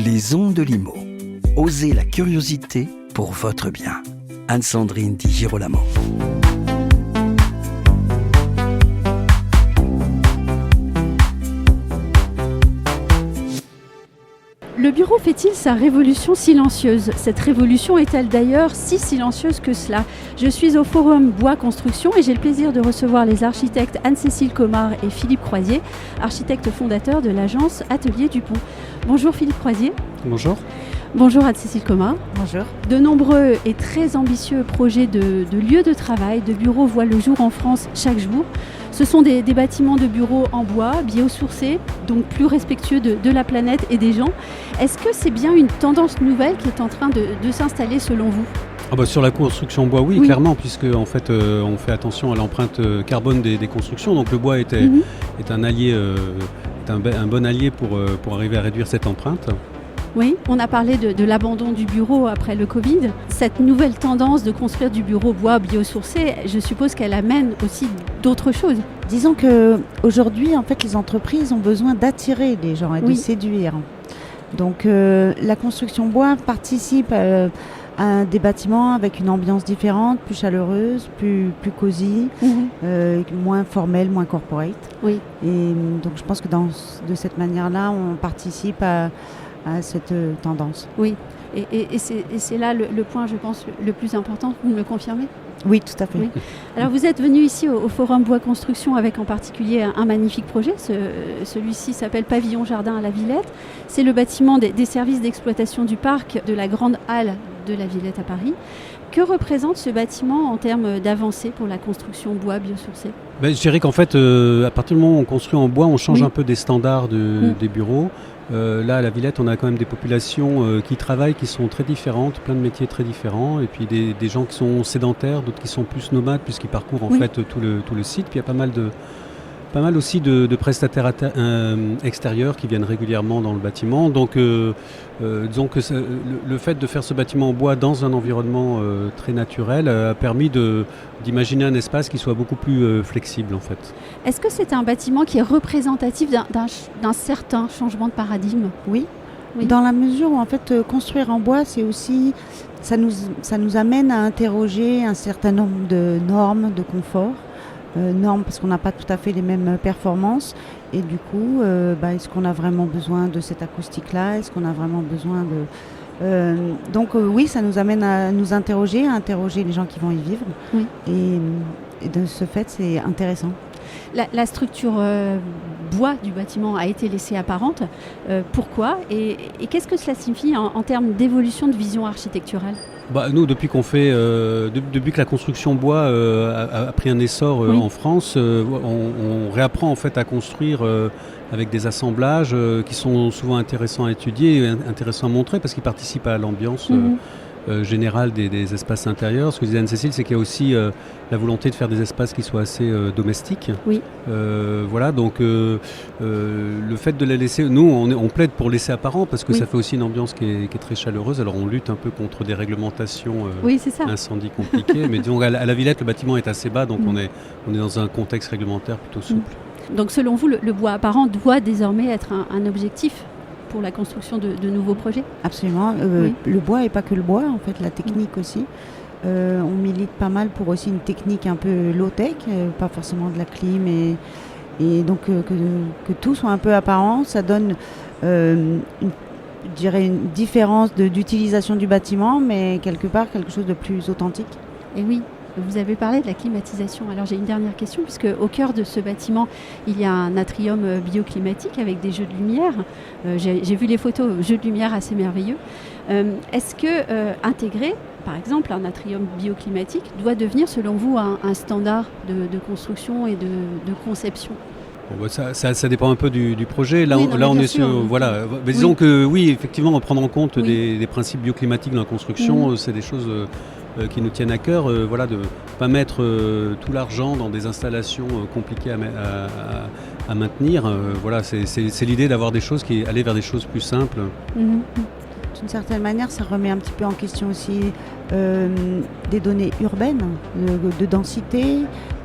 Les ondes de Limo. Osez la curiosité pour votre bien. Anne-Sandrine Di Girolamo. Le bureau fait-il sa révolution silencieuse ? Cette révolution est-elle d'ailleurs si silencieuse que cela ? Je suis au Forum Bois Construction et j'ai le plaisir de recevoir les architectes Anne-Cécile Comard et Philippe Croisier, architectes fondateurs de l'agence Atelier Dupont. Bonjour Philippe Croisier. Bonjour. Bonjour Anne-Cécile Comard. Bonjour. De nombreux et très ambitieux projets de lieux de travail, de bureaux voient le jour en France chaque jour. Ce sont des bâtiments de bureaux en bois, biosourcés, donc plus respectueux de la planète et des gens. Est-ce que c'est bien une tendance nouvelle qui est en train de s'installer selon vous ? Sur la construction bois, oui, clairement, puisque en fait, on fait attention à l'empreinte carbone des constructions. Donc le bois est un allié, un bon allié pour arriver à réduire cette empreinte. Oui, on a parlé de l'abandon du bureau après le Covid. Cette nouvelle tendance de construire du bureau bois biosourcé, je suppose qu'elle amène aussi d'autres choses. Disons qu'aujourd'hui, en fait, les entreprises ont besoin d'attirer les gens et de séduire. Donc la construction bois participe à des bâtiments avec une ambiance différente, plus chaleureuse, plus cosy, moins formelle, moins corporate. Oui. Et donc je pense que de cette manière-là, on participe à cette tendance. Oui, et c'est là le point, je pense, le plus important, vous me le confirmez ? Oui, tout à fait. Oui. Alors vous êtes venu ici au Forum Bois Construction avec en particulier un magnifique projet. Celui-ci s'appelle Pavillon Jardin à la Villette. C'est le bâtiment des services d'exploitation du parc de la Grande Halle de la Villette à Paris. Que représente ce bâtiment en termes d'avancée pour la construction bois biosourcée ? Je dirais qu'en fait, à partir du moment où on construit en bois, on change un peu des standards des bureaux. Là, à la Villette, on a quand même des populations qui travaillent, qui sont très différentes, plein de métiers très différents, et puis des gens qui sont sédentaires, d'autres qui sont plus nomades, puisqu'ils parcourent en fait tout le site. Puis il y a pas mal aussi de prestataires extérieurs qui viennent régulièrement dans le bâtiment. Donc, disons que le fait de faire ce bâtiment en bois dans un environnement très naturel a permis d'imaginer un espace qui soit beaucoup plus flexible, en fait. Est-ce que c'est un bâtiment qui est représentatif d'un certain changement de paradigme ? Oui. Dans la mesure où, en fait, construire en bois, c'est aussi... Ça nous amène à interroger un certain nombre de normes de confort. Normes parce qu'on n'a pas tout à fait les mêmes performances et du coup est-ce qu'on a vraiment besoin de cette acoustique là, est-ce qu'on a vraiment besoin de donc oui, ça nous amène à nous interroger, les gens qui vont y vivre et de ce fait c'est intéressant. La structure bois du bâtiment a été laissée apparente. Pourquoi et qu'est-ce que cela signifie en termes d'évolution de vision architecturale ? Nous, depuis que la construction bois a pris un essor en France, on réapprend en fait à construire avec des assemblages qui sont souvent intéressants à étudier et intéressants à montrer parce qu'ils participent à l'ambiance générale des espaces intérieurs. Ce que disait Anne-Cécile, c'est qu'il y a aussi la volonté de faire des espaces qui soient assez domestiques. Oui. Donc le fait de la laisser, nous on plaide pour laisser apparent parce que ça fait aussi une ambiance qui est très chaleureuse. Alors on lutte un peu contre des réglementations incendies compliquées, mais disons à la Villette le bâtiment est assez bas, donc on est dans un contexte réglementaire plutôt souple. Donc selon vous, le bois apparent doit désormais être un objectif pour la construction de nouveaux projets ? Absolument. Le bois et pas que le bois, en fait, la technique aussi. On milite pas mal pour aussi une technique un peu low-tech, pas forcément de la clim et donc que tout soit un peu apparent. Ça donne une différence d'utilisation du bâtiment, mais quelque part quelque chose de plus authentique. Et oui. Vous avez parlé de la climatisation. Alors j'ai une dernière question, puisque au cœur de ce bâtiment, il y a un atrium bioclimatique avec des jeux de lumière. J'ai vu les photos, jeux de lumière assez merveilleux. Est-ce que intégrer, par exemple, un atrium bioclimatique doit devenir, selon vous, un standard de construction et de conception ? Ça dépend un peu du projet. Là, on est sur... Voilà. Mais disons que oui, effectivement, prendre en compte des principes bioclimatiques dans la construction, c'est des choses... qui nous tiennent à cœur, de ne pas mettre tout l'argent dans des installations compliquées à maintenir. C'est l'idée d'avoir des choses qui aller vers des choses plus simples. D'une certaine manière, ça remet un petit peu en question aussi des données urbaines, de densité,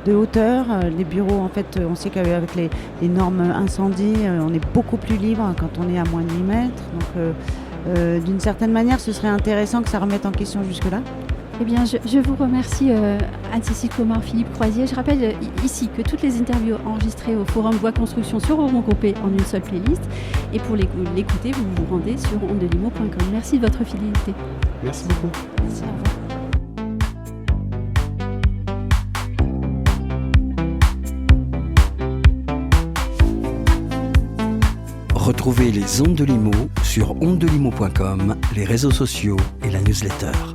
de hauteur. Les bureaux, en fait, on sait qu'avec les normes incendie, on est beaucoup plus libre quand on est à moins de 8 mètres. Donc, D'une certaine manière, ce serait intéressant que ça remette en question jusque-là. Eh bien, je vous remercie Anne-Cécile Comar, Philippe Croisier. Je rappelle ici que toutes les interviews enregistrées au Forum Bois Construction seront regroupées en une seule playlist. Et pour l'écouter, vous vous rendez sur ondelimo.com. Merci de votre fidélité. Merci beaucoup. Merci, au revoir. Retrouvez les Ondes de Limo sur ondelimo.com, les réseaux sociaux et la newsletter.